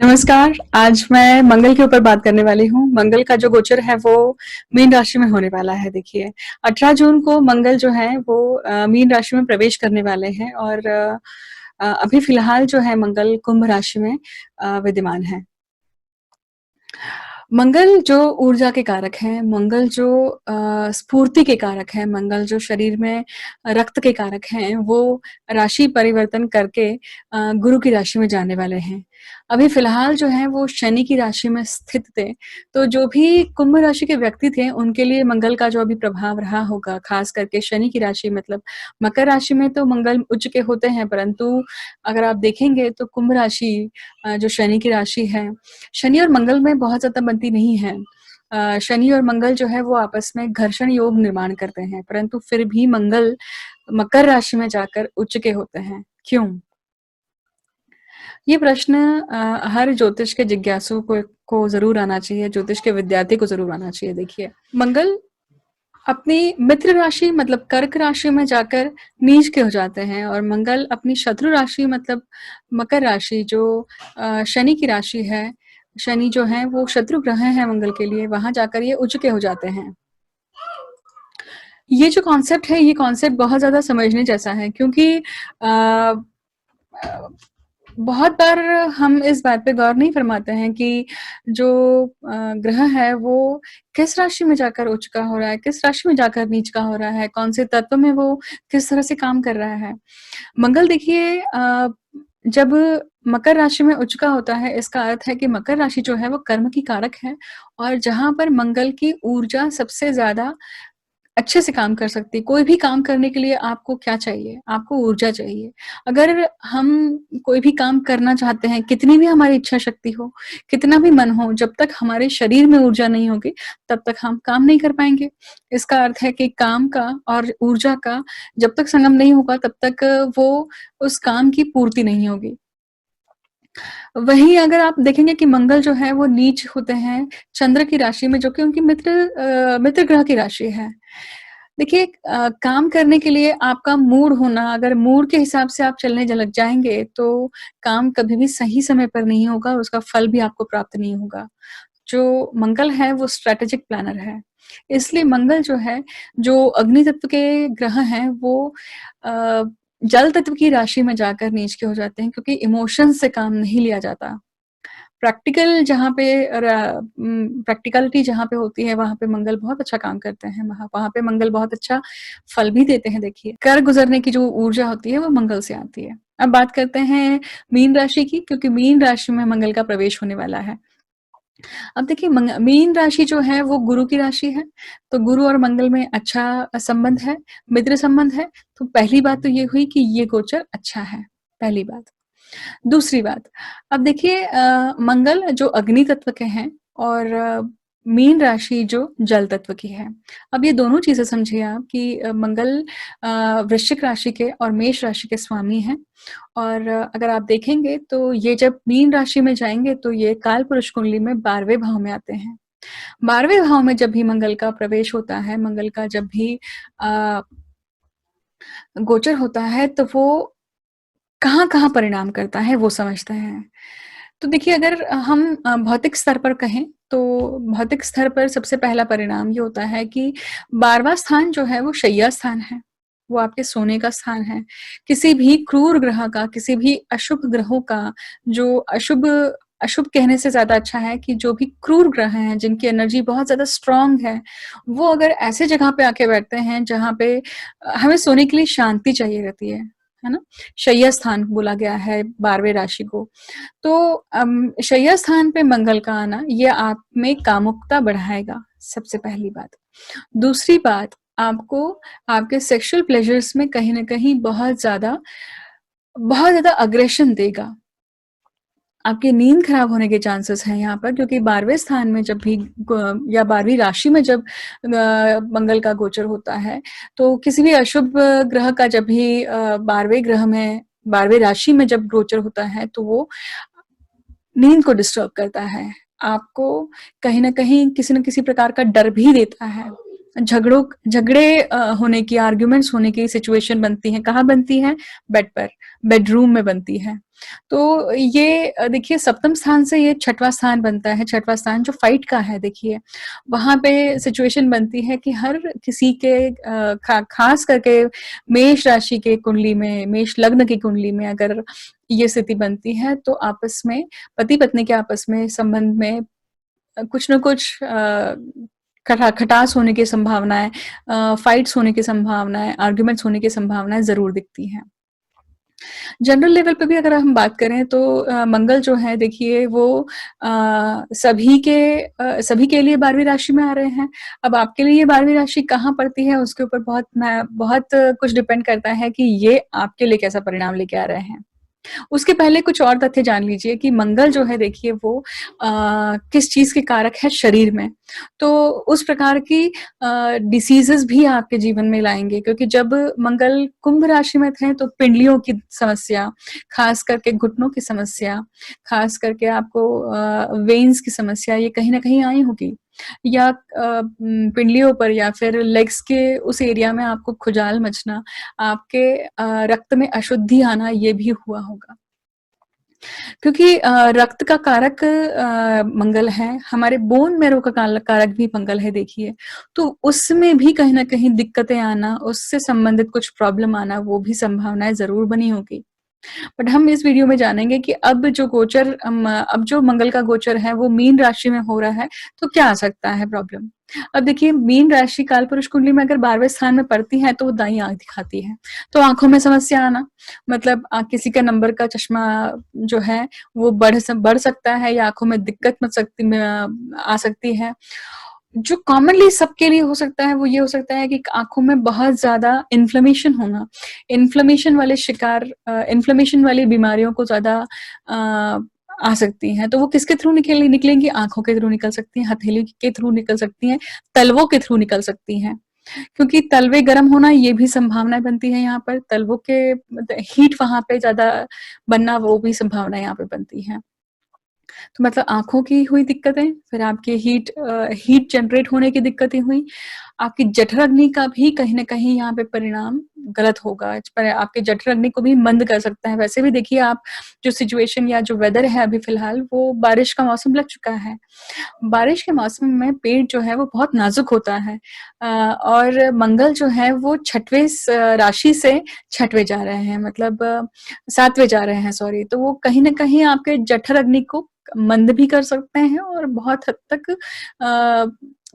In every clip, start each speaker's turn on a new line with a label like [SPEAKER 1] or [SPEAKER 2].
[SPEAKER 1] नमस्कार, आज मैं मंगल के ऊपर बात करने वाली हूँ। मंगल का जो गोचर है वो मीन राशि में होने वाला है देखिए। 18 जून को मंगल जो है वो मीन राशि में प्रवेश करने वाले हैं और अभी फ़िलहाल जो है मंगल कुंभ राशि में विद्यमान है। मंगल जो ऊर्जा के कारक हैं, मंगल जो स्फूर्ति के कारक हैं, मंगल जो शरीर में रक्त के कारक हैं, वो राशि परिवर्तन करके गुरु की राशि में जाने वाले हैं। अभी फ़िलहाल जो है वो शनि की राशि में स्थित थे, तो जो भी कुंभ राशि के व्यक्ति थे, उनके लिए मंगल का जो अभी प्रभाव रहा होगा, ख़ास करके शनि की राशि मतलब मकर राशि में तो मंगल उच्च के होते हैं, परंतु अगर आप देखेंगे तो कुंभ राशि जो शनि की राशि है, शनि और मंगल में बहुत ज़्यादा बनती नहीं है। शनि और मंगल जो है वो आपस में घर्षण योग निर्माण करते हैं, परंतु फिर भी मंगल मकर राशि में जाकर उच्च के होते हैं। क्यों? ये प्रश्न हर ज्योतिष के जिज्ञासु को ज़रूर आना चाहिए, ज्योतिष के विद्यार्थी को ज़रूर आना चाहिए। देखिए, मंगल अपनी मित्र राशि मतलब कर्क राशि में जाकर नीच के हो जाते हैं और मंगल अपनी शत्रु राशि मतलब मकर राशि जो शनि की राशि है, शनि जो है वो शत्रु ग्रह है मंगल के लिए, वहाँ जाकर ये उच्च के हो जाते हैं। ये जो कॉन्सेप्ट है, ये कॉन्सेप्ट बहुत ज़्यादा समझने जैसा है क्योंकि अ, बहुत बार हम इस बात पे गौर नहीं फरमाते हैं कि जो ग्रह है वो किस राशि में जाकर उच्च का हो रहा है, किस राशि में जाकर नीच का हो रहा है, कौन से तत्व में वो किस तरह से काम कर रहा है। मंगल देखिए जब मकर राशि में उच्च का होता है, इसका अर्थ है कि मकर राशि जो है वो कर्म की कारक है और जहाँ पर मंगल की ऊर्जा सबसे ज़्यादा अच्छे से काम कर सकती है। कोई भी काम करने के लिए आपको क्या चाहिए? आपको ऊर्जा चाहिए। अगर हम कोई भी काम करना चाहते हैं, कितनी भी हमारी इच्छा शक्ति हो, कितना भी मन हो, जब तक हमारे शरीर में ऊर्जा नहीं होगी, तब तक हम काम नहीं कर पाएँगे। इसका अर्थ है कि काम का और ऊर्जा का जब तक संगम नहीं होगा, तब तक वो उस काम की पूर्ति नहीं होगी। वहीं अगर आप देखेंगे कि मंगल जो है वो नीच होते हैं चंद्र की राशि में जो कि उनकी मित्र ग्रह की राशि है। देखिए काम करने के लिए आपका मूड होना अगर मूड के हिसाब से आप चलने लग जाएँगे तो काम कभी भी सही समय पर नहीं होगा, उसका फल भी आपको प्राप्त नहीं होगा। जो मंगल है वो स्ट्रैटेजिक प्लानर है। इसलिए मंगल जो है, जो अग्नि तत्व के ग्रह हैं वो अ, जल तत्व की राशि में जाकर नीच के हो जाते हैं क्योंकि इमोशंस से काम नहीं लिया जाता। प्रैक्टिकलिटी जहाँ पे होती है वहाँ पे मंगल बहुत अच्छा काम करते हैं। वहाँ वहाँ पे मंगल बहुत अच्छा फल भी देते हैं देखिए। कर गुज़रने की जो ऊर्जा होती है वो मंगल से आती है। अब बात करते हैं मीन राशि की क्योंकि मीन राशि में मंगल का प्रवेश होने वाला है। अब देखिए मीन राशि जो है वो गुरु की राशि है, तो गुरु और मंगल में अच्छा संबंध है, मित्र संबंध है, तो पहली बात तो ये हुई कि ये गोचर अच्छा है, पहली बात। दूसरी बात, अब देखिए मंगल जो अग्नि तत्व के हैं और मीन राशि जो जल तत्व की है। अब ये दोनों चीज़ें समझिए आप कि मंगल वृश्चिक राशि के और मेष राशि के स्वामी हैं और अगर आप देखेंगे तो ये जब मीन राशि में जाएँगे तो ये कालपुरुष कुंडली में 12वें भाव में आते हैं। 12वें भाव में जब भी मंगल का प्रवेश होता है, मंगल का जब भी अ, गोचर होता है तो वो कहाँ-कहाँ परिणाम करता है वो समझते हैं। तो देखिए अगर हम भौतिक स्तर पर कहें तो भौतिक स्तर पर सबसे पहला परिणाम ये होता है कि 12वाँ स्थान जो है वो शय्या स्थान है। वो आपके सोने का स्थान है। किसी भी क्रूर ग्रह का, किसी भी अशुभ ग्रहों का जो अशुभ अशुभ कहने से ज़्यादा अच्छा है कि जो भी क्रूर ग्रह हैं, जिनकी एनर्जी बहुत ज़्यादा स्ट्रॉन्ग है, वो अगर ऐसे जगह पे आके बैठते हैं जहाँ पे हमें सोने के लिए शांति चाहिए रहती है ना? शय्या स्थान बोला गया है 12वें राशि को। तो शय्या स्थान पे मंगल का आना ये आप में कामुकता बढ़ाएगा, सबसे पहली बात। दूसरी बात, आपको आपके सेक्सुअल प्लेज़र्स में कहीं न कहीं बहुत ज़्यादा अग्रेशन देगा। आपकी नींद खराब होने के चांसेस हैं यहाँ पर क्योंकि 12वें स्थान में जब भी ग या 12वीं राशि में जब मंगल का गोचर होता है, तो किसी भी अशुभ ग्रह का जब भी 12वें ग्रह में 12वें राशि में जब गोचर होता है, तो वो नींद को डिस्टर्ब करता है। आपको कहीं न कहीं किसी न किसी प्रकार का डर भी देता है। झगड़े होने की, आर्ग्यूमेंट्स होने की सिचुएशन बनती है, कहाँ बनती है? बेड पर, बेडरूम में बनती है। तो ये देखिए सप्तम स्थान से ये छठवां स्थान बनता है, छठवां स्थान जो फाइट का है देखिए, वहाँ पे सिचुएशन बनती है कि हर किसी के खास करके मेष राशि के कुंडली में, मेष लग्न की कुंडली में अगर ये स्थिति बनती है, तो आपस में, पति-पत्नी के आपस में संबंध में कुछ न कुछ खटास होने की संभावनाएँ, फाइट्स होने की संभावनाएँ, आर्ग्यूमेंट्स होने की संभावनाएँ ज़रूर दिखती हैं। जनरल लेवल पे भी अगर हम बात करें तो मंगल जो है देखिए वो सभी के लिए 12वीं राशि में आ रहे हैं। अब आपके लिए ये 12वीं राशि कहाँ पड़ती है उसके ऊपर बहुत कुछ डिपेंड करता है कि ये आपके लिए कैसा परिणाम लेके आ रहे हैं। उसके पहले कुछ और तथ्य जान लीजिए कि मंगल जो है देखिए वो किस चीज़ के कारक है शरीर में। तो उस प्रकार की डिसीज़ेज़ भी आपके जीवन में लाएँगे क्योंकि जब मंगल कुंभ राशि में थे तो पिंडलियों की समस्या, ख़ास करके घुटनों की समस्या, ख़ास करके आपको वेन्स की समस्या ये कहीं न कहीं आई होगी। या पिंडलियों पर या फिर लेग्स के उस एरिया में आपको खुजाल मचना, आपके रक्त में अशुद्धि आना ये भी हुआ होगा। क्योंकि रक्त का कारक मंगल है, हमारे बोन मैरो का कारक भी मंगल है देखिए, तो उसमें भी कहीं न कहीं दिक्कतें आना, उससे संबंधित कुछ प्रॉब्लम आना, वो भी संभावनाएँ ज़रूर बनी होगी। बट हम इस वीडियो में जानेंगे कि अब जो मंगल का गोचर है वो मीन राशि में हो रहा है, तो क्या आ सकता है प्रॉब्लम? अब देखिए मीन राशि कालपुरुष कुंडली में अगर 12वें स्थान में पड़ती है तो वो दाईं आँख दिखाती है। तो आँखों में समस्या आना, मतलब किसी का नंबर का चश्मा जो है वो बढ़ सकता है या आँखों में दिक्कत आ सकती है। जो कॉमनली सबके लिए हो सकता है वो ये हो सकता है कि आँखों में बहुत ज़्यादा इन्फ्लेमेशन होना। इन्फ्लेमेशन वाली बीमारियों को ज़्यादा आ सकती हैं, तो वो किसके थ्रू निकलेंगी? आँखों के थ्रू निकल सकती हैं, हथेली के थ्रू निकल सकती हैं, तलवों के थ्रू निकल सकती हैं। क्योंकि तलवे गर्म होना ये भी संभावनाएँ बनती है यहाँ पर, तलवों के हीट वहाँ पे ज़्यादा बनना वो भी संभावना यहाँ पे बनती है। तो मतलब आँखों की हुई दिक्कतें, फिर आपके हीट जनरेट होने की दिक्कतें हुई, आपकी जठराग्नि का भी कहीं न कहीं यहाँ पे परिणाम गलत होगा। पर आपके जठराग्नि को भी मंद कर सकता है। वैसे भी देखिए आप जो सिचुएशन या जो वेदर है अभी फ़िलहाल वो बारिश का मौसम लग चुका है। बारिश के मौसम में पेट जो है वो बहुत नाज़ुक होता है और मंगल जो है वो राशि से छठवें जा रहे हैं मतलब 7वें जा रहे हैं सॉरी, तो वो कहीं न कहीं आपके जठराग्नि को मंद भी कर सकते हैं और बहुत हद तक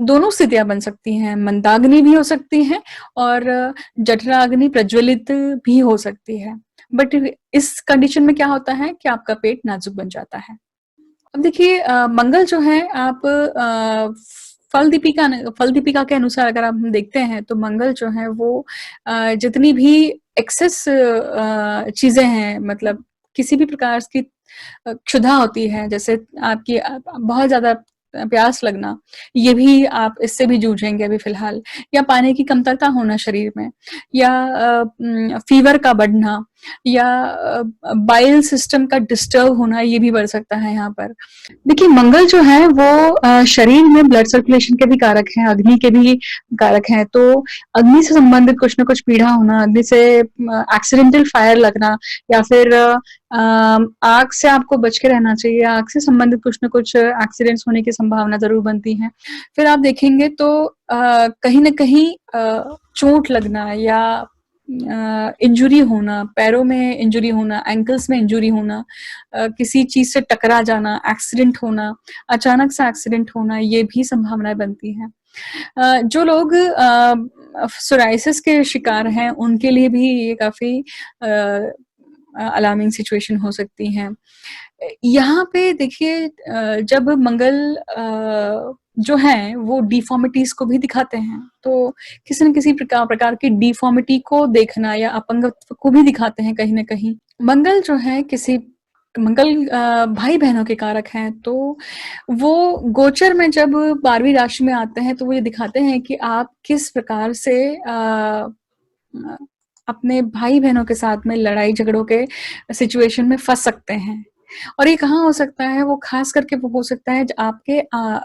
[SPEAKER 1] दोनों स्थितियाँ बन सकती हैं, मंदाग्नि भी हो सकती है और जठराग्नि प्रज्वलित भी हो सकती है। बट इस कंडीशन में क्या होता है कि आपका पेट नाज़ुक बन जाता है। अब देखिए मंगल जो है आप फल दीपिका के अनुसार अगर आप हम देखते हैं तो मंगल जो है वो जितनी भी एक्सेस चीज़ें हैं मतलब किसी भी प्रकार की क्षुधा होती है जैसे आपकी बहुत ज़्यादा प्यास लगना, ये भी आप इससे भी जूझेंगे अभी फ़िलहाल या पानी की कमतरता होना शरीर में या फ़ीवर का बढ़ना या बाइल सिस्टम का डिस्टर्ब होना ये भी बढ़ सकता है यहाँ पर। देखिए मंगल जो है वो शरीर में ब्लड सर्कुलेशन के भी कारक हैं, अग्नि के भी कारक हैं, तो अग्नि से संबंधित कुछ न कुछ पीड़ा होना, अग्नि से एक्सीडेंटल फायर लगना या फिर आग से आपको बच के रहना चाहिए, आग से संबंधित कुछ न कुछ एक्सीडेंट्स होने की संभावना ज़रूर बनती है। फिर आप देखेंगे तो कहीं न कहीं चोट लगना या इंजुरी होना, पैरों में इंजुरी होना, एंकल्स में इंजुरी होना, किसी चीज़ से टकरा जाना, एक्सीडेंट होना, अचानक से एक्सीडेंट होना, ये भी संभावनाएँ बनती हैं। जो लोग सोराइसिस के शिकार हैं, उनके लिए भी ये काफ़ी अलार्मिंग सिचुएशन हो सकती हैं। यहाँ पे देखिए जब मंगल जो हैं वो डिफ़ॉर्मिटीज़ को भी दिखाते हैं, तो किसी न किसी प्रकार की डिफ़ॉर्मिटी को देखना या अपंगत्व को भी दिखाते हैं कहीं न कहीं। मंगल भाई-बहनों के कारक हैं, तो वो गोचर में जब 12वीं राशि में आते हैं, तो वो ये दिखाते हैं कि आप किस प्रकार से अपने भाई-बहनों के साथ में लड़ाई-झगड़ों के सिचुएशन में फँस सकते हैं। और ये कहाँ हो सकता है, वो ख़ास करके वो हो सकता है आपके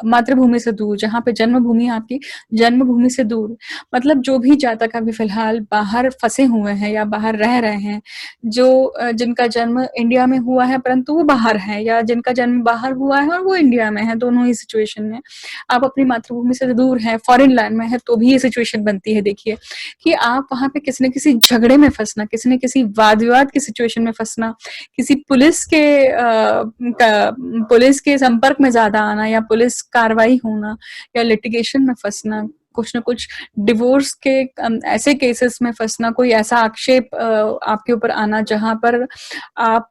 [SPEAKER 1] मातृभूमि से दूर, जहाँ पे जन्मभूमि है आपकी, जन्मभूमि से दूर। मतलब जो भी जातक अभी फ़िलहाल बाहर फँसे हुए हैं या बाहर रह रहे हैं, जो जिनका जन्म इंडिया में हुआ है परंतु वो बाहर हैं, या जिनका जन्म बाहर हुआ है और वो इंडिया में है, दोनों ही सिचुएशन में। आप अपनी मातृभूमि से दूर हैं, फ़ॉरेन लैंड में हैं, तो भी ये सिचुएशन बनती है देखिए, कि आप वहाँ पे किसी न किसी झगड़े में फँसना, किसी न किसी वाद-विवाद की सिचुएशन में फँसना, किसी पुलिस के संपर्क में ज़्यादा आना, या पुलिस कार्रवाई होना, या लिटिगेशन में फँसना, कुछ न कुछ डिवोर्स के ऐसे केसेस में फँसना, कोई ऐसा आक्षेप आपके ऊपर आना जहाँ पर आप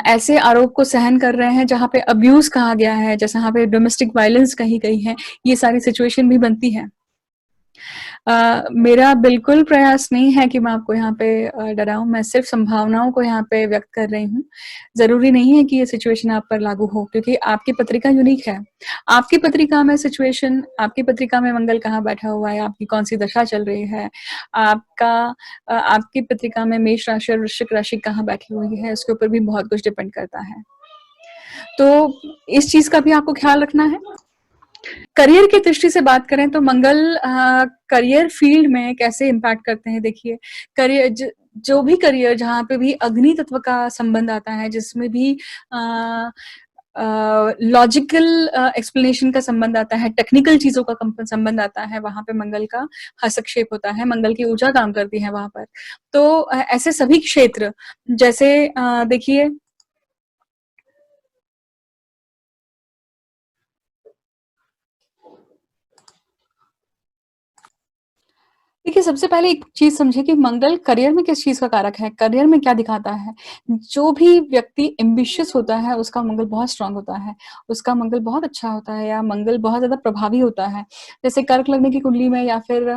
[SPEAKER 1] ऐसे आरोप को सहन कर रहे हैं जहाँ पे अब्यूज़ कहा गया है, जैसे यहाँ पे डोमेस्टिक वायलेंस कही गई है, ये सारी सिचुएशन भी बनती है। मेरा बिल्कुल प्रयास नहीं है कि मैं आपको यहाँ पे डराऊँ, मैं सिर्फ़ संभावनाओं को यहाँ पे व्यक्त कर रही हूँ। ज़रूरी नहीं है कि ये सिचुएशन आप पर लागू हो, क्योंकि आपकी पत्रिका यूनिक है। आपकी पत्रिका में सिचुएशन, आपकी पत्रिका में मंगल कहाँ बैठा हुआ है, आपकी कौन-सी दशा चल रही है, आपकी पत्रिका में मेष राशि और वृश्चिक राशि कहाँ बैठी हुई है, इसके ऊपर भी बहुत कुछ डिपेंड करता है। तो इस चीज़ का भी आपको ख़्याल रखना है। करियर की दृष्टि से बात करें तो मंगल करियर फील्ड में कैसे इम्पैक्ट करते हैं, देखिए करियर जो भी करियर जहाँ पे भी अग्नि तत्व का संबंध आता है, जिसमें भी लॉजिकल एक्सप्लेनेशन का संबंध आता है, टेक्निकल चीज़ों का संबंध आता है, वहाँ पे मंगल का हस्तक्षेप होता है, मंगल की ऊर्जा काम करती है वहाँ पर। तो ऐसे सभी क्षेत्र, जैसे देखिए देखिए, सबसे पहले एक चीज़ समझिए कि मंगल करियर में किस चीज़ का कारक है, करियर में क्या दिखाता है। जो भी व्यक्ति एम्बिशियस होता है, उसका मंगल बहुत स्ट्रॉन्ग होता है, उसका मंगल बहुत अच्छा होता है, या मंगल बहुत ज़्यादा प्रभावी होता है। जैसे कर्क लग्न की कुंडली में, या फिर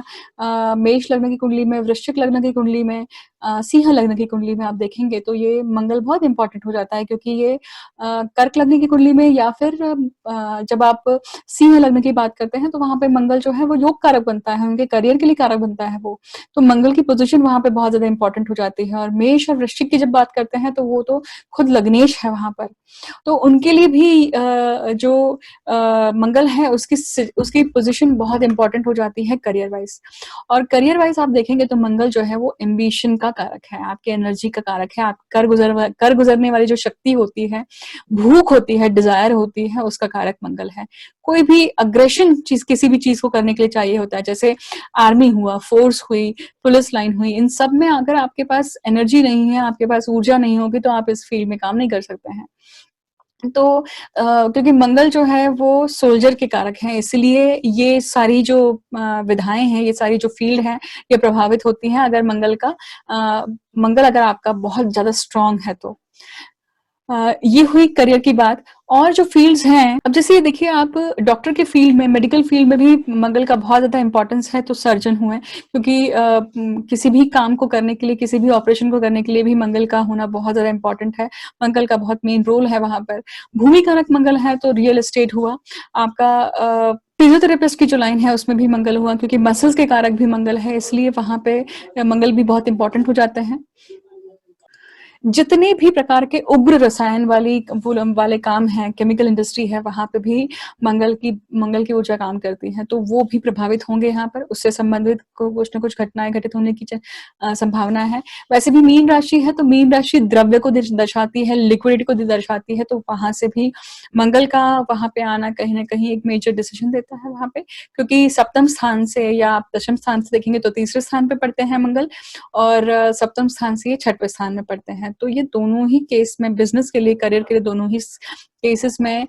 [SPEAKER 1] मेष लग्न की कुंडली में, वृश्चिक लग्न की कुंडली में, सिंह लग्न की कुंडली में आप देखेंगे तो ये मंगल बहुत इम्पोर्टेंट हो जाता है, क्योंकि ये कर्क लग्न की कुंडली में, या फिर जब आप सिंह लग्न की बात करते हैं, तो वहाँ पे मंगल जो है वो योग कारक बनता है, उनके करियर के लिए कारक बनता है वो। तो मंगल की पोज़ीशन वहाँ पे बहुत ज़्यादा इम्पोर्टेंट हो जाती है, और मेष और वृश्चिक की जब बात करते हैं, तो वो तो खुद लग्नेश है वहाँ पर। तो उनके लिए भी जो मंगल है उसकी पोज़ीशन बहुत इम्पोर्टेंट हो जाती है करियर वाइज़। और करियर वाइज़ आप देखेंगे तो मंगल जो है वो एम्बिशन का कारक है, आपकी एनर्जी का कारक है, आप कर गुज़रने वाली जो शक्ति होती है, भूख होती है, डिज़ायर होती है, उसका कारक मंगल है। कोई भी अग्रेशन चीज़, किसी भी चीज़ को करने के लिए चाहिए होता है, जैसे आर्मी हुआ, फोर्स हुई, पुलिस लाइन हुई, इन सब में अगर आपके पास एनर्जी नहीं है, आपके पास ऊर्जा नहीं होगी, तो आप इस फील्ड में काम नहीं कर सकते हैं। तो क्योंकि मंगल जो है वो सोल्जर के कारक हैं, इसलिए ये सारी जो विधाएँ हैं, ये सारी जो फील्ड हैं, ये प्रभावित होती हैं अगर मंगल अगर आपका बहुत ज़्यादा स्ट्रॉन्ग है तो। ये हुई करियर की बात। और जो फ़ील्ड्स हैं, अब जैसे देखिए आप डॉक्टर के फ़ील्ड में, मेडिकल फ़ील्ड में भी मंगल का बहुत ज़्यादा इम्पोर्टेंस है, तो सर्जन हुए, क्योंकि किसी भी काम को करने के लिए, किसी भी ऑपरेशन को करने के लिए भी मंगल का होना बहुत ज़्यादा इम्पोर्टेंट है। मंगल का बहुत मेन रोल है वहाँ पर। भूमि कारक मंगल है, तो रियल एस्टेट हुआ, आपका फिज़ियोथेरेपिस्ट की जो लाइन है उसमें भी मंगल हुआ, क्योंकि मसल्स के कारक भी मंगल है, इसलिए वहाँ पे मंगल भी बहुत इम्पोर्टेंट हो जाते हैं। जितने भी प्रकार के उग्र रसायन वाले काम हैं, केमिकल इंडस्ट्री है, वहाँ पे भी मंगल की ऊर्जा काम करती है, तो वो भी प्रभावित होंगे यहाँ पर, उससे संबंधित कुछ न कुछ घटनाएँ घटित होने की संभावना है। वैसे भी मीन राशि है, तो मीन राशि द्रव्य को दर्शाती है, लिक्विडिटी को दर्शाती है, तो वहाँ से भी मंगल का वहाँ पे आना कहीं न कहीं एक मेजर डिसीजन देता है वहाँ पे, क्योंकि सप्तम स्थान से या आप दशम स्थान से देखेंगे तो तीसरे स्थान पे पड़ते हैं मंगल, और सप्तम स्थान से ये छठवें स्थान में पड़ते हैं। तो ये दोनों ही केस में, बिज़नेस के लिए, करियर के लिए, दोनों ही केसेस में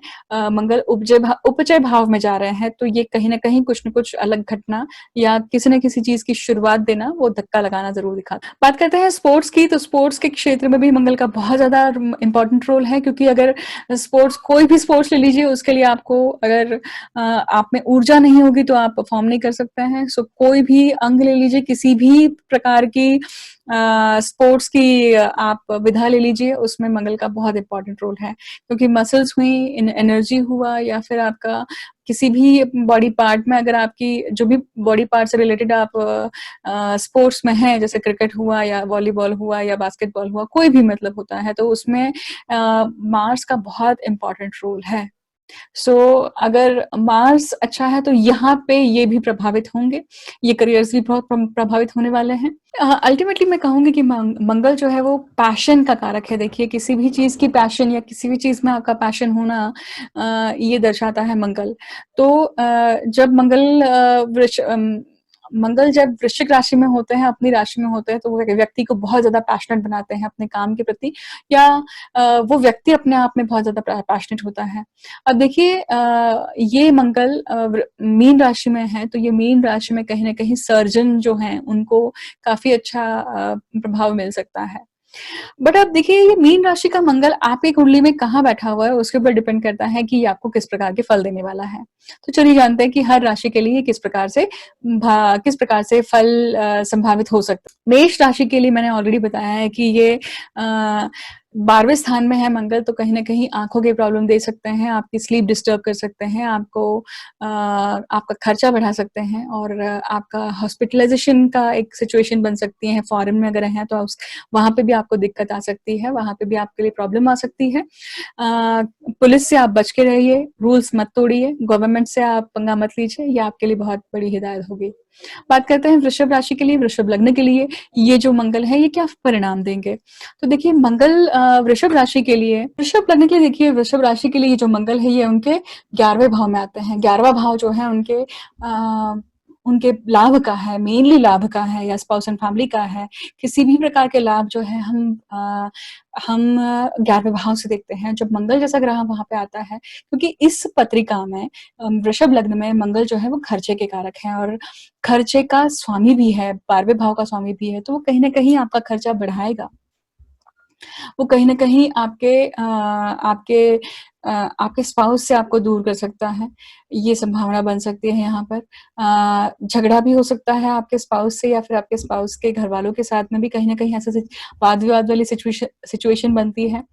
[SPEAKER 1] मंगल उपचय भाव में जा रहे हैं, तो ये कहीं न कहीं कुछ न कुछ अलग घटना या किसी न किसी चीज़ की शुरुआत देना, वो धक्का लगाना ज़रूर दिखाता है। बात करते हैं स्पोर्ट्स की, तो स्पोर्ट्स के क्षेत्र में भी मंगल का बहुत ज़्यादा इम्पोर्टेंट रोल है, क्योंकि अगर कोई भी स्पोर्ट्स ले लीजिए, उसके लिए आपको अगर आप में ऊर्जा नहीं होगी तो आप परफ़ॉर्म नहीं कर सकते हैं। सो कोई भी अंग ले लीजिए, किसी भी प्रकार की स्पोर्ट्स की आप विधा ले लीजिए, उसमें मंगल का बहुत इम्पोर्टेंट रोल है। क्योंकि मसल्स हुई, एनर्जी हुआ या फिर आपका किसी भी बॉडी पार्ट में अगर आपकी जो भी बॉडी पार्ट से रिलेटेड आप स्पोर्ट्स में हैं, जैसे क्रिकेट हुआ या वॉलीबॉल हुआ या बास्केटबॉल हुआ, कोई भी मतलब होता है, तो उसमें मार्स का बहुत इम्पोर्टेंट रोल है। सो अगर मार्स अच्छा है तो यहाँ पे ये भी प्रभावित होंगे, ये करियर्स भी बहुत प्रभावित होने वाले हैं। अल्टीमेटली मैं कहूँगी कि मंगल जो है वो पैशन का कारक है। देखिए किसी भी चीज़ की पैशन या किसी भी चीज़ में आपका पैशन होना ये दर्शाता है मंगल। तो जब मंगल जब वृश्चिक राशि में होते हैं, अपनी राशि में होते हैं, तो वो व्यक्ति को बहुत ज़्यादा पैशनेट बनाते हैं अपने काम के प्रति या वो व्यक्ति अपने आप में बहुत ज़्यादा पैशनेट होता है। अब देखिए ये मंगल मीन राशि में है, तो ये मीन राशि में कहीं न कहीं सर्जन जो हैं, उनको काफ़ी अच्छा प्रभाव मिल सकता है। बट अब देखिए ये मीन राशि का मंगल आपकी कुंडली में कहाँ बैठा हुआ है, उसके ऊपर डिपेंड करता है कि ये आपको किस प्रकार के फल देने वाला है। तो चलिए जानते हैं कि हर राशि के लिए किस प्रकार से फल संभावित हो सकता है। मेष राशि के लिए मैंने ऑलरेडी बताया है कि ये 12वें स्थान में है मंगल, तो कहीं न कहीं आँखों की प्रॉब्लम दे सकते हैं, आपकी स्लीप डिस्टर्ब कर सकते हैं, आपका खर्चा बढ़ा सकते हैं और आपका हॉस्पिटलाइज़ेशन का एक सिचुएशन बन सकती है। फॉरेन में अगर हैं तो वहाँ पे भी आपको दिक्कत आ सकती है, वहाँ पे भी आपके लिए प्रॉब्लम आ सकती है। पुलिस से आप बच के रहिए, रूल्स मत तोड़िए, गवर्नमेंट से आप पंगा मत लीजिए, ये आपके लिए बहुत बड़ी हिदायत होगी। बात करते हैं वृषभ राशि के लिए, वृषभ लग्न के लिए ये जो मंगल है, ये क्या परिणाम देंगे? तो देखिए मंगल वृषभ राशि के लिए, वृषभ लग्न के लिए देखिए वृषभ राशि के लिए ये जो मंगल है, ये उनके 11वें भाव में आते हैं। 11वां भाव जो है उनके लाभ का है, मेनली लाभ का है या स्पाउस एंड फैमिली का है। किसी भी प्रकार के लाभ जो है हम 11वें भाव से देखते हैं। जब मंगल जैसा ग्रह वहाँ पे आता है, क्योंकि इस पत्रिका में वृषभ लग्न में मंगल जो है वो खर्चे के कारक हैं और खर्चे का स्वामी भी है, 12वें भाव का स्वामी भी है, तो वो कहीं न कहीं आपका खर्चा बढ़ाएगा। वो कहीं न कहीं आपके स्पाउस से आपको दूर कर सकता है, ये संभावना बन सकती है यहाँ पर। झगड़ा भी हो सकता है आपके स्पाउस से या फिर आपके स्पाउस के घरवालों के साथ में भी कहीं न कहीं ऐसा वाद-विवाद वाली सिचुएशन बनती है।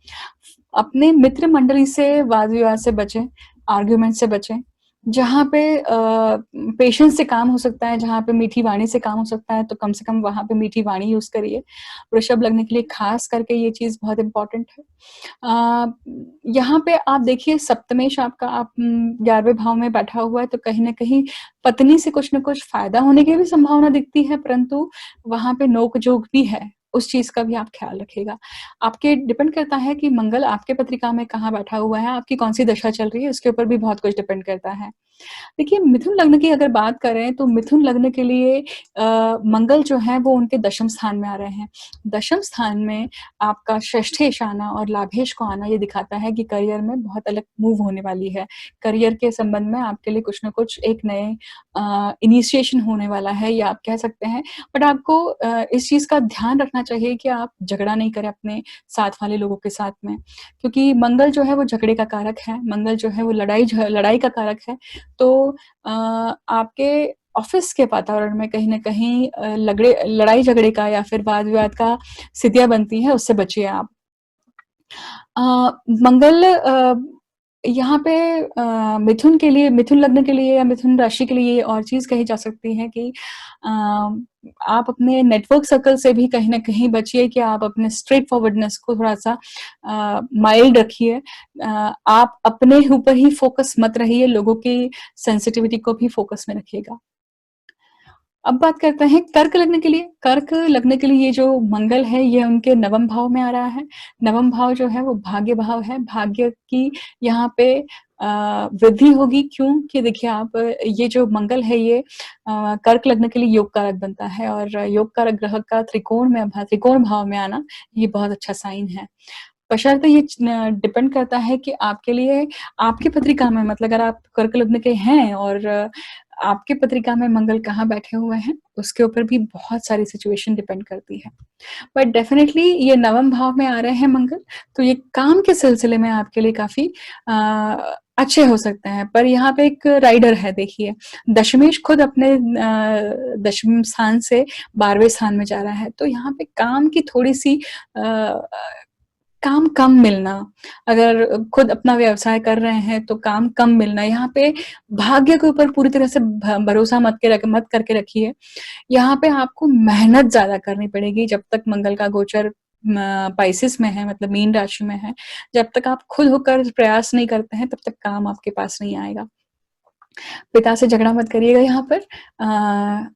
[SPEAKER 1] अपने मित्र मंडली से वाद-विवाद से बचें, आर्ग्यूमेंट से बचें। जहाँ पे पेशेंस से काम हो सकता है, जहाँ पे मीठी वाणी से काम हो सकता है, तो कम से कम वहाँ पे मीठी वाणी यूज़ करिए। वृषभ लग्न के लिए खास करके ये चीज़ बहुत इम्पोर्टेंट है। यहाँ पे आप देखिए सप्तमेश आपका 11वें भाव में बैठा हुआ है, तो कहीं न कहीं पत्नी से कुछ न कुछ फ़ायदा होने की भी संभावना दिखती है, परंतु वहाँ पे नोक-झोंक भी है, उस चीज़ का भी आप ख़्याल रखिएगा। आपके डिपेंड करता है कि मंगल आपके पत्रिका में कहाँ बैठा हुआ है, आपकी कौन-सी दशा चल रही है, उसके ऊपर भी बहुत कुछ डिपेंड करता है। देखिए मिथुन लग्न की अगर बात करें तो मिथुन लग्न के लिए मंगल जो है वो उनके दशम स्थान में आ रहे हैं। दशम स्थान में आपका षष्ठेश आना और लाभेश को आना ये दिखाता है कि करियर में बहुत अलग मूव होने वाली है। करियर के संबंध में आपके लिए कुछ न कुछ एक नए इनिशिएशन होने वाला है या आप कह सकते हैं। बट आपको इस चीज़ का ध्यान रखना चाहिए कि आप झगड़ा नहीं करें अपने साथ वाले लोगों के साथ में, क्योंकि मंगल जो है वो झगड़े का कारक है, मंगल जो है वो लड़ाई का कारक है। तो आपके ऑफ़िस के वातावरण में कहीं न कहीं लड़ाई-झगड़े का या फिर वाद-विवाद का स्थितियाँ बनती हैं, उससे बचिए आप। अ, मंगल यहाँ पे मिथुन लग्न के लिए या मिथुन राशि के लिए ये और चीज़ कही जा सकती है कि अ, आप अपने नेटवर्क सर्कल से भी कहीं न कहीं बचिए कि आप अपने स्ट्रेट फॉरवर्डनेस को थोड़ा-सा माइल्ड रखिए। आप अपने ऊपर ही फ़ोकस मत रहिए, लोगों की सेंसिटिविटी को भी फ़ोकस में रखिएगा। अब बात करते हैं कर्क लग्न के लिए। कर्क लग्न के लिए ये जो मंगल है, ये उनके नवम भाव में आ रहा है। नवम भाव जो है वो भाग्य भाव है। भाग्य की यहाँ पे वृद्धि होगी क्यों? कि देखिए आप ये जो मंगल है ये कर्क लग्न के लिए योग कारक बनता है और योग कारक ग्रह का त्रिकोण भाव में आना, ये बहुत अच्छा साइन है। बशर्ते ये डिपेंड करता है कि आपके लिए आपकी पत्रिका में मतलब अगर आप कर्क लग्न के हैं और आपकी पत्रिका में मंगल कहाँ बैठे हुए हैं, उसके ऊपर भी बहुत सारी सिचुएशन डिपेंड करती है। बट डेफ़िनेटली ये नवम भाव में आ रहे हैं मंगल, तो ये काम के सिलसिले में आपके लिए काफ़ी अच्छे हो सकते हैं, पर यहाँ पे एक राइडर है देखिए, दशमेश खुद अपने 10वें स्थान से 12वें स्थान में जा रहा है, तो यहाँ पे काम की थोड़ी-सी काम कम मिलना, अगर खुद अपना व्यवसाय कर रहे हैं तो काम कम मिलना, यहाँ पे भाग्य के ऊपर पूरी तरह से भरोसा मत करके रखिए। यहाँ पे आपको मेहनत ज़्यादा करनी पड़ेगी जब तक मंगल का गोचर पाइसेस में है, मतलब मीन राशि में है। जब तक आप खुद होकर प्रयास नहीं करते हैं, तब तक काम आपके पास नहीं आएगा। पिता से झगड़ा मत करिएगा यहाँ पर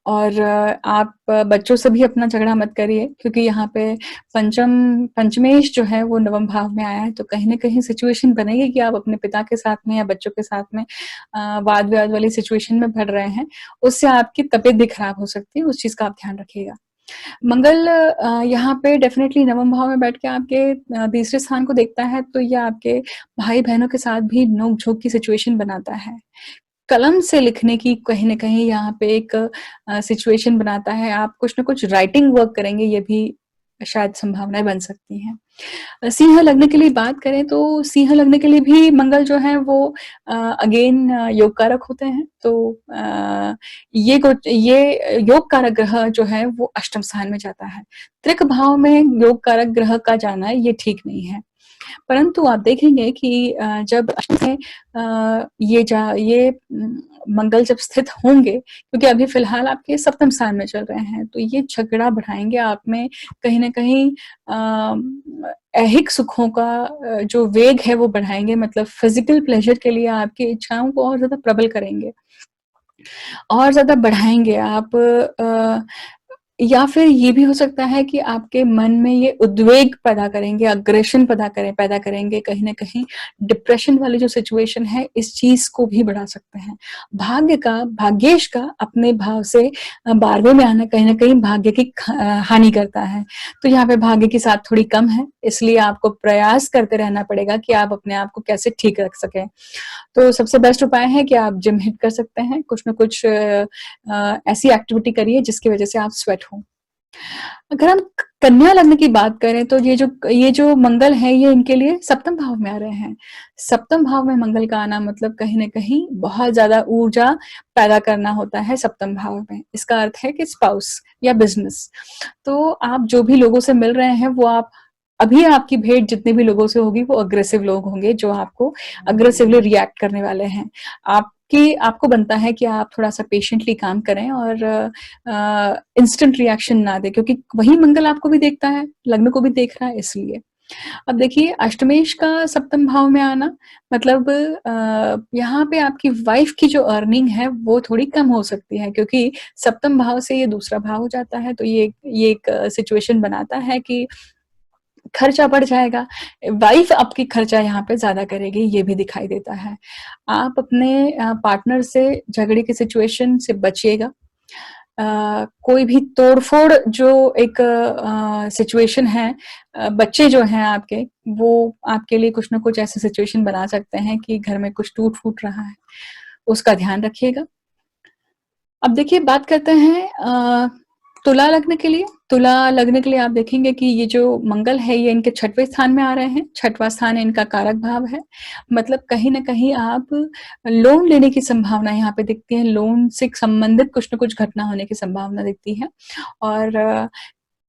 [SPEAKER 1] और आप बच्चों से भी अपना झगड़ा मत करिए, क्योंकि यहाँ पे पंचमेश जो है वो नवम भाव में आया है, तो कहीं न कहीं सिचुएशन बनेगी कि आप अपने पिता के साथ में या बच्चों के साथ में वाद-विवाद वाली सिचुएशन में पड़ रहे हैं। उससे आपकी तबीयत भी खराब हो सकती है, उस चीज़ का आप ध्यान रखिएगा। मंगल यहाँ पे डेफ़िनेटली नवम भाव में बैठ के आपके तीसरे स्थान को देखता है, तो ये आपके भाई-बहनों के साथ भी नोक-झोंक की सिचुएशन बनाता है। कलम से लिखने की कहीं न कहीं यहाँ पे एक सिचुएशन बनाता है, आप कुछ न कुछ राइटिंग वर्क करेंगे, ये भी शायद संभावनाएँ बन सकती हैं। सिंह लग्न के लिए बात करें तो सिंह लग्न के लिए भी मंगल जो है वो अगेन योग कारक होते हैं, तो ये योग कारक ग्रह जो है वो अष्टम स्थान में जाता है। त्रिक भाव में योग कारक ग्रह का जाना ये ठीक नहीं है। परंतु आप देखेंगे कि जब अष्टम में मंगल जब स्थित होंगे, क्योंकि अभी फ़िलहाल आपके सप्तम स्थान में चल रहे हैं, तो ये झगड़ा बढ़ाएँगे आप में कहीं न कहीं ऐहिक सुखों का जो वेग है वो बढ़ाएँगे, मतलब फ़िज़िकल प्लेज़र के लिए आपकी इच्छाओं को और ज़्यादा प्रबल करेंगे। और ज़्यादा बढ़ाएँगे आप या फिर ये भी हो सकता है कि आपके मन में ये उद्वेग पैदा करेंगे, अग्रेशन पैदा करेंगे, कहीं न कहीं डिप्रेशन वाली जो सिचुएशन है, इस चीज़ को भी बढ़ा सकते हैं। भाग्येश का अपने भाव से 12वें में आना कहीं न कहीं भाग्य की हानि करता है। तो यहाँ पे भाग्य की साथ थोड़ी कम है, इसलिए आपको प्रयास करते रहना पड़ेगा कि आप अपने आप को कैसे ठीक रख सकें। तो सबसे बेस्ट उपाय है कि आप जिम हिट कर सकते हैं, कुछ न कुछ ऐसी एक्टिविटी करिए जिसकी वजह से आप स्वेट हों। अगर हम कन्या लग्न की बात करें तो ये जो मंगल है ये इनके लिए सप्तम भाव में आ रहे हैं। सप्तम भाव में मंगल का आना मतलब कहीं न कहीं बहुत ज़्यादा ऊर्जा पैदा करना होता है सप्तम भाव में। इसका अर्थ है कि स्पाउस या बिज़नेस। तो आप जो भी लोगों से मिल रहे हैं वो अभी आपकी भेंट जितने भी लोगों से होगी वो अग्रेसिव लोग होंगे जो आपको अग्रेसिवली रिएक्ट करने वाले हैं। आपको बनता है कि आप थोड़ा-सा पेशेंटली काम करें और इंस्टेंट रिएक्शन ना दें, क्योंकि वही मंगल आपको भी देखता है, लग्न को भी देख रहा है इसलिए। अब देखिए अष्टमेश का सप्तम भाव में आना मतलब यहाँ पे आपकी वाइफ की जो अर्निंग है वो थोड़ी कम हो सकती है, क्योंकि सप्तम भाव से ये दूसरा भाव हो जाता है, तो ये एक सिचुएशन बनाता है कि खर्चा बढ़ जाएगा। वाइफ़ आपकी खर्चा यहाँ पे ज़्यादा करेगी, ये भी दिखाई देता है। आप अपने पार्टनर से झगड़े की सिचुएशन से बचिएगा। कोई भी तोड़-फोड़ जो एक सिचुएशन है, बच्चे जो हैं आपके, वो आपके लिए कुछ न कुछ ऐसी सिचुएशन बना सकते हैं कि घर में कुछ टूट-फूट रहा है, उसका ध्यान रखिएगा। अब देखिए बात करते हैं तुला लग्न के लिए। तुला लग्न के लिए आप देखेंगे कि ये जो मंगल है ये इनके 6वें स्थान में आ रहे हैं। 6वां स्थान इनका कारक भाव है। मतलब कहीं न कहीं आप लोन लेने की संभावना यहाँ पे दिखती है। लोन से संबंधित कुछ न कुछ घटना होने की संभावना दिखती है और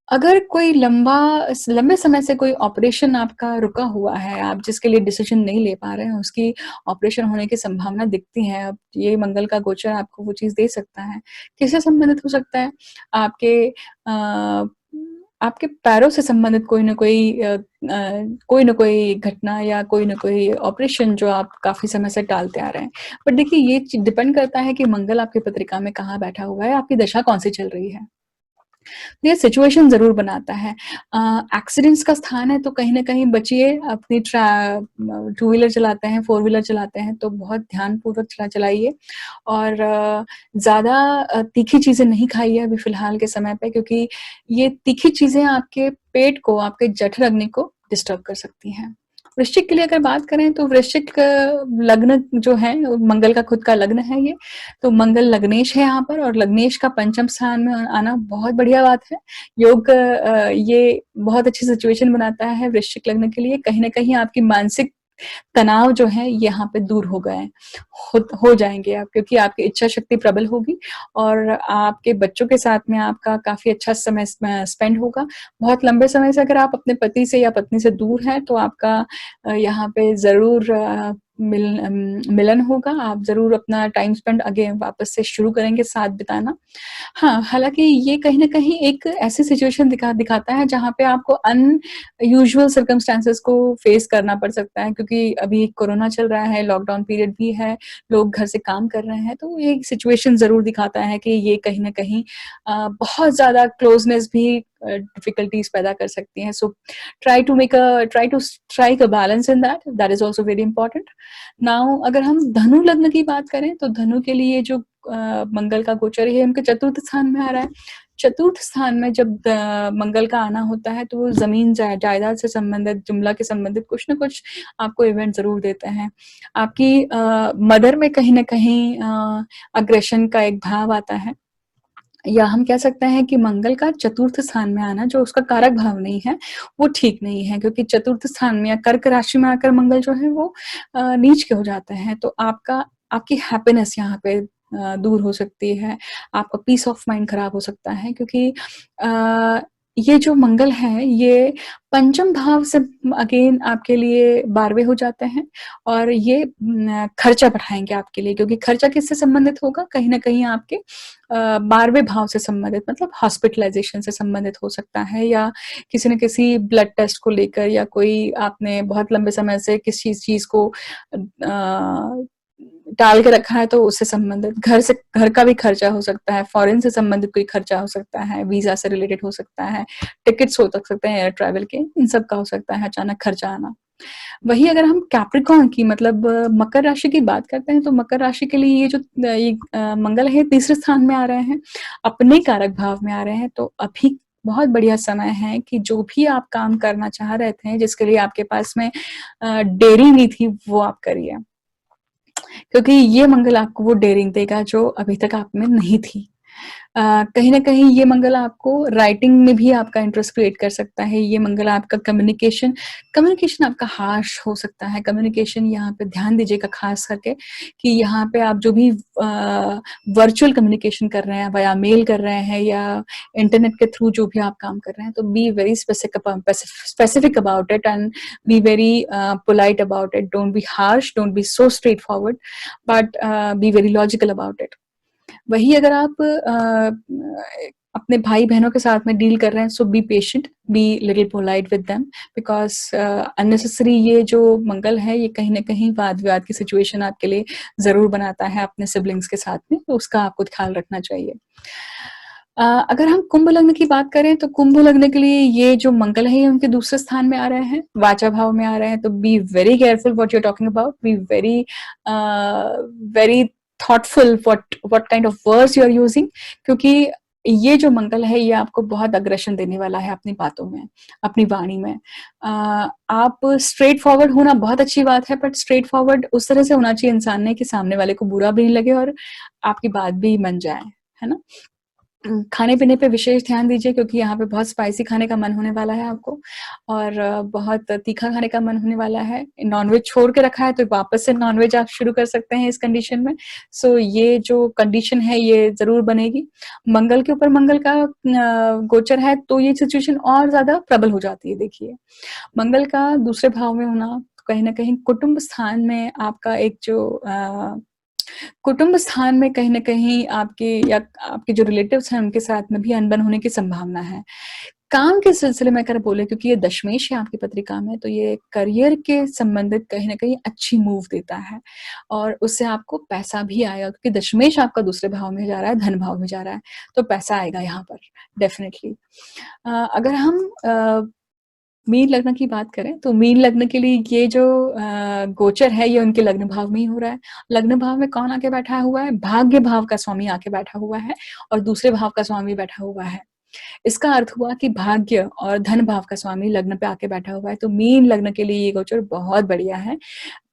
[SPEAKER 1] अगर कोई लंबे समय से कोई ऑपरेशन आपका रुका हुआ है, आप जिसके लिए डिसीज़न नहीं ले पा रहे हैं, उसकी ऑपरेशन होने की संभावना दिखती है। अब ये मंगल का गोचर आपको वो चीज़ दे सकता है। किससे संबंधित हो सकता है? आपके अ, आपके पैरों से संबंधित कोई न कोई घटना या कोई न कोई ऑपरेशन जो आप काफ़ी समय से टालते आ रहे हैं। बट देखिए ये डिपेंड करता है कि मंगल आपकी पत्रिका में कहाँ बैठा हुआ है, आपकी दशा कौन-सी चल रही है। ये सिचुएशन ज़रूर बनाता है। एक्सीडेंट्स का स्थान है तो कहीं न कहीं बचिए, अपनी टू व्हीलर चलाते हैं, फोर व्हीलर चलाते हैं तो बहुत ध्यानपूर्वक चलाइए और ज़्यादा तीखी चीज़ें नहीं खाइए अभी फ़िलहाल के समय पे, क्योंकि ये तीखी चीज़ें आपके पेट को, आपके जठर अग्नि को डिस्टर्ब कर सकती हैं। वृश्चिक के लिए अगर बात करें तो वृश्चिक लग्न जो है मंगल का खुद का लग्न है ये, तो मंगल लग्नेश है यहाँ पर और लग्नेश का पंचम स्थान में आना बहुत बढ़िया बात है। ये बहुत अच्छी सिचुएशन बनाता है वृश्चिक लग्न के लिए। कहीं न कहीं आपकी मानसिक तनाव जो है यहाँ पे दूर हो गए हैं, हो जाएँगे आप, क्योंकि आपकी इच्छा शक्ति प्रबल होगी और आपके बच्चों के साथ में आपका काफ़ी अच्छा समय स्पेंड होगा। बहुत लंबे समय से अगर आप अपने पति से या पत्नी से दूर हैं, तो आपका यहाँ पे ज़रूर मिलन होगा। आप ज़रूर अपना टाइम स्पेंड अगेन वापस से शुरू करेंगे साथ बिताना। हाँ, हालाँकि ये कहीं न कहीं एक ऐसी सिचुएशन दिखाता है जहाँ पे आपको अनयूजुअल सर्कमस्टेंसेस को फेस करना पड़ सकता है, क्योंकि अभी कोरोना चल रहा है, लॉकडाउन पीरियड भी है, लोग घर से काम कर रहे हैं, तो ये एक सिचुएशन ज़रूर दिखाता है कि ये कहीं न कहीं बहुत ज़्यादा क्लोज़नेस भी डिफिकल्टीज़ पैदा कर सकती हैं। So try to strike a balance in that is also very important. Now अगर हम धनु लग्न की बात करें, तो धनु के लिए जो मंगल का गोचर है उनके चतुर्थ स्थान में आ रहा है। चतुर्थ स्थान में जब मंगल का आना होता है, तो वो ज़मीन जायदाद से संबंधित, जुमला के संबंधित कुछ न कुछ आपको इवेंट ज़रूर देते हैं। आपकी मदर में कहीं न कहीं अग्रेशन का एक भाव आता है, या हम कह सकते हैं कि मंगल का चतुर्थ स्थान में आना, जो उसका कारक भाव नहीं है, वो ठीक नहीं है, क्योंकि चतुर्थ स्थान में या कर्क राशि में आकर मंगल जो है वो नीच के हो जाते हैं। तो आपकी हैप्पीनेस यहाँ पे दूर हो सकती है, आपका पीस ऑफ माइंड खराब हो सकता है, क्योंकि अ, ये जो मंगल है, ये पंचम भाव से अगेन आपके लिए 12वें हो जाते हैं, और ये खर्चा बढ़ाएँगे आपके लिए, क्योंकि खर्चा किससे संबंधित होगा? कहीं न कहीं आपके 12वें भाव से संबंधित, मतलब हॉस्पिटलाइज़ेशन से संबंधित हो सकता है, या किसी न किसी ब्लड टेस्ट को लेकर, या कोई आपने बहुत लंबे समय से किसी चीज़ को टाल के रखा है, तो उससे संबंधित, घर का भी खर्चा हो सकता है, फॉरेन से संबंधित कोई खर्चा हो सकता है, वीज़ा से रिलेटेड हो सकता है, टिकट्स हो सकते हैं एयर ट्रैवल के, इन सब का हो सकता है अचानक खर्चा आना। वहीं अगर हम कैप्रिकॉर्न की, मतलब मकर राशि की बात करते हैं, तो मकर राशि के लिए ये जो मंगल है, तीसरे स्थान में आ रहे हैं, अपने कारक भाव में आ रहे हैं, तो अभी बहुत बढ़िया समय है कि जो भी आप काम करना चाह रहे थे, जिसके लिए आपके पास में डेयरिंग नहीं थी, वो आप करिए। क्योंकि ये मंगल आपको वो डेयरिंग देगा जो अभी तक आप में नहीं थी। कहीं न कहीं ये मंगल आपको राइटिंग में भी आपका इंटरेस्ट क्रिएट कर सकता है। ये मंगल आपका कम्युनिकेशन कम्युनिकेशन आपका हार्श हो सकता है। कम्युनिकेशन यहाँ पे ध्यान दीजिएगा ख़ास करके, कि यहाँ पे आप जो भी वर्चुअल कम्युनिकेशन कर रहे हैं, वाया मेल कर रहे हैं, या इंटरनेट के थ्रू जो भी आप काम कर रहे हैं, तो be very specific about it, and be very polite about it. Don't be harsh, don't be so straight forward, but be very logical about it. वही अगर आप अपने भाई-बहनों के साथ में डील कर रहे हैं, so be patient, be little polite with them, because unnecessary ये जो मंगल है, ये कहीं न कहीं वाद-विवाद की सिचुएशन आपके लिए ज़रूर बनाता है अपने सिबलिंग्स के साथ में, तो उसका आपको ख्याल रखना चाहिए। अगर हम कुंभ लग्न की बात करें, तो कुंभ लग्न के लिए ये जो मंगल है, ये उनके दूसरे स्थान में आ रहे हैं, वाचा भाव में आ रहे हैं, तो be very careful what you are talking about, be very very thoughtful what kind of words you are using, क्योंकि ये जो मंगल है, ये आपको बहुत अग्रेशन देने वाला है अपनी बातों में, अपनी वाणी में। आप स्ट्रेट फॉरवर्ड होना बहुत अच्छी बात है, बट स्ट्रेट फॉरवर्ड उस तरह से होना चाहिए इंसान ने कि सामने वाले को बुरा भी नहीं लगे और आपकी बात भी मन जाए, है ना? खाने-पीने पे विशेष ध्यान दीजिए, क्योंकि यहाँ पे बहुत स्पाइसी खाने का मन होने वाला है आपको, और बहुत तीखा खाने का मन होने वाला है। नॉन-वेज छोड़ के रखा है, तो वापस से नॉन-वेज आप शुरू कर सकते हैं इस कंडीशन में। सो ये जो कंडीशन है, ये ज़रूर बनेगी। मंगल के ऊपर मंगल का गोचर है, तो ये सिचुएशन और ज़्यादा प्रबल हो जाती है, देखिए। मंगल का दूसरे भाव में होना, कहीं न कहीं कुटुंब स्थान में आपका एक जो कुटुंब स्थान में कहीं न कहीं आपके, या आपके जो रिलेटिव्स हैं, उनके साथ में भी अनबन होने की संभावना है। काम के सिलसिले में अगर बोले, क्योंकि ये दशमेश है आपकी पत्रिका में, तो ये करियर के संबंधित कहीं न कहीं अच्छी मूव देता है, और उससे आपको पैसा भी आएगा, क्योंकि दशमेश आपका दूसरे भाव में जा रहा है, धन भाव में जा रहा है, तो पैसा आएगा यहाँ पर डेफ़िनिटली। अगर हम मीन लग्न की बात करें, तो मीन लग्न के लिए ये जो गोचर है, ये उनके लग्न भाव में ही हो रहा है। लग्न भाव में कौन आके बैठा हुआ है? भाग्य भाव का स्वामी आके बैठा हुआ है, और दूसरे भाव का स्वामी बैठा हुआ है। इसका अर्थ हुआ कि भाग्य और धन भाव का स्वामी लग्न पे आके बैठा हुआ है, तो मीन लग्न के लिए ये गोचर बहुत बढ़िया है।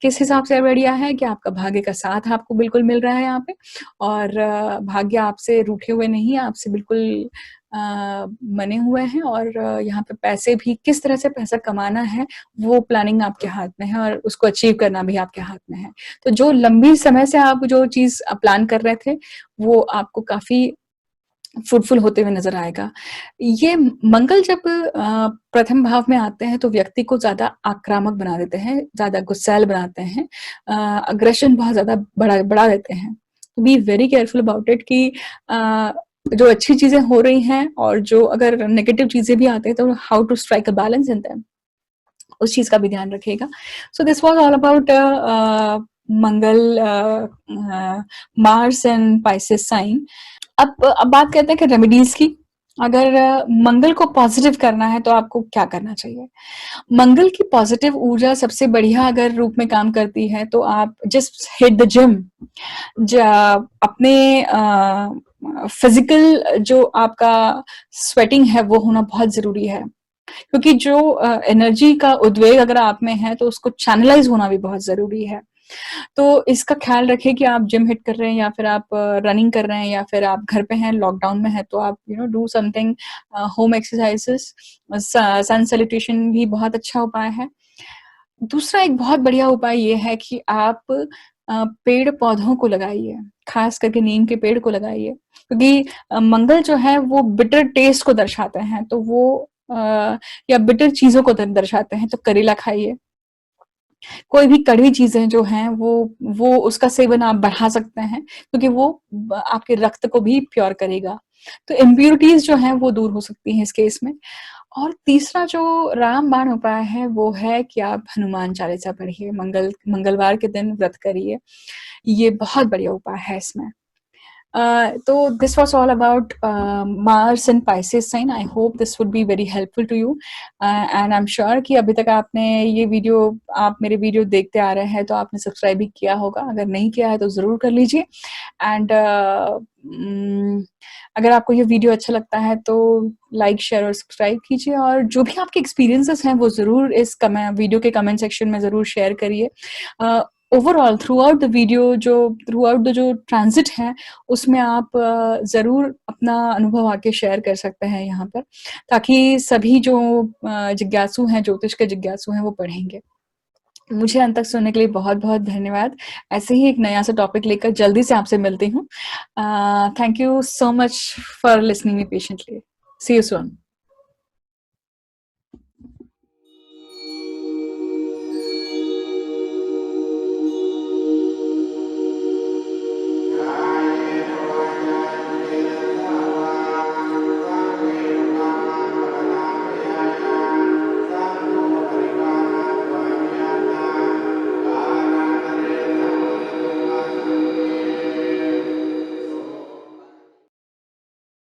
[SPEAKER 1] किस हिसाब से बढ़िया है कि आपका भाग्य का साथ आपको बिल्कुल मिल रहा है यहाँ पे, और भाग्य आपसे रूठे हुए नहीं है, आपसे बिल्कुल बने हुए हैं और यहाँ पे पैसे भी किस तरह से पैसा कमाना है, वो प्लानिंग आपके हाथ में है और उसको अचीव करना भी आपके हाथ में है। तो जो लंबी समय से आप जो चीज़ प्लान कर रहे थे, वो आपको काफ़ी फ्रूटफुल होते हुए नज़र आएगा। ये मंगल जब प्रथम भाव में आते हैं, तो व्यक्ति को ज़्यादा आक्रामक बना देते हैं, ज़्यादा गुस्सैल बनाते हैं, अग्रेशन बहुत ज़्यादा बढ़ा देते हैं। तो be very careful about it कि जो अच्छी चीज़ें हो रही हैं और जो अगर नेगेटिव चीज़ें भी आती हैं, तो how to strike a balance in them, उस चीज़ का भी ध्यान रखिएगा। So this was all about Mangal, Mars and Pisces sign. अब बात करते हैं कि रेमेडीज की। अगर मंगल को पॉजिटिव करना है तो आपको क्या करना चाहिए? मंगल की पॉजिटिव ऊर्जा सबसे बढ़िया अगर रूप में काम करती है, तो आप जस्ट हिट द जिम। अपने फिजिकल जो आपका स्वेटिंग है वो होना बहुत जरूरी है, क्योंकि जो एनर्जी का उद्वेग अगर आप में है तो उसको चैनलाइज होना भी बहुत जरूरी है। तो इसका ख्याल रखें कि आप जिम हिट कर रहे हैं या फिर आप रनिंग कर रहे हैं या फिर आप घर पे हैं, लॉकडाउन में है, तो आप do something, home exercises. Sun salutation भी बहुत अच्छा उपाय है। दूसरा एक बहुत बढ़िया उपाय ये है कि आप पेड़ पौधों को लगाइए, खास करके नीम के पेड़ को लगाइए, क्योंकि मंगल जो है वो बिटर टेस्ट को दर्शाते हैं, तो वो या बिटर चीजों को दर्शाते हैं। तो करेला खाइए, कोई भी कड़वी चीजें जो हैं वो उसका सेवन आप बढ़ा सकते हैं, क्योंकि वो आपके रक्त को भी प्योर करेगा। तो इम्प्यूरिटीज जो हैं वो दूर हो सकती हैं इस केस में। और तीसरा जो रामबाण उपाय है वो है कि आप हनुमान चालीसा पढ़िए, मंगलवार के दिन व्रत करिए, ये बहुत बढ़िया उपाय है इसमें। तो this was all about Mars and Pisces sign. I hope this would be very helpful to you. And I'm sure कि अभी तक आपने ये वीडियो, आप मेरे वीडियो देखते आ रहे हैं तो आपने सब्सक्राइब भी किया होगा। अगर नहीं किया है तो ज़रूर कर लीजिए। एंड अगर आपको ये वीडियो अच्छा लगता है तो लाइक, शेयर और सब्सक्राइब कीजिए, और जो भी आपके एक्सपीरियंसेस हैं वो ज़रूर इस वीडियो के कमेंट सेक्शन में ज़रूर शेयर करिए। ओवरऑल थ्रू आउट द जो ट्रांजिट है उसमें आप ज़रूर अपना अनुभव आके शेयर कर सकते हैं यहाँ पर, ताकि सभी जो जिज्ञासु हैं, ज्योतिष के जिज्ञासु हैं, वो पढ़ेंगे। मुझे अंत तक सुनने के लिए बहुत-बहुत धन्यवाद। ऐसे ही एक नया सा टॉपिक लेकर जल्दी से आपसे मिलती हूँ। Thank you so much for listening me patiently. See you soon.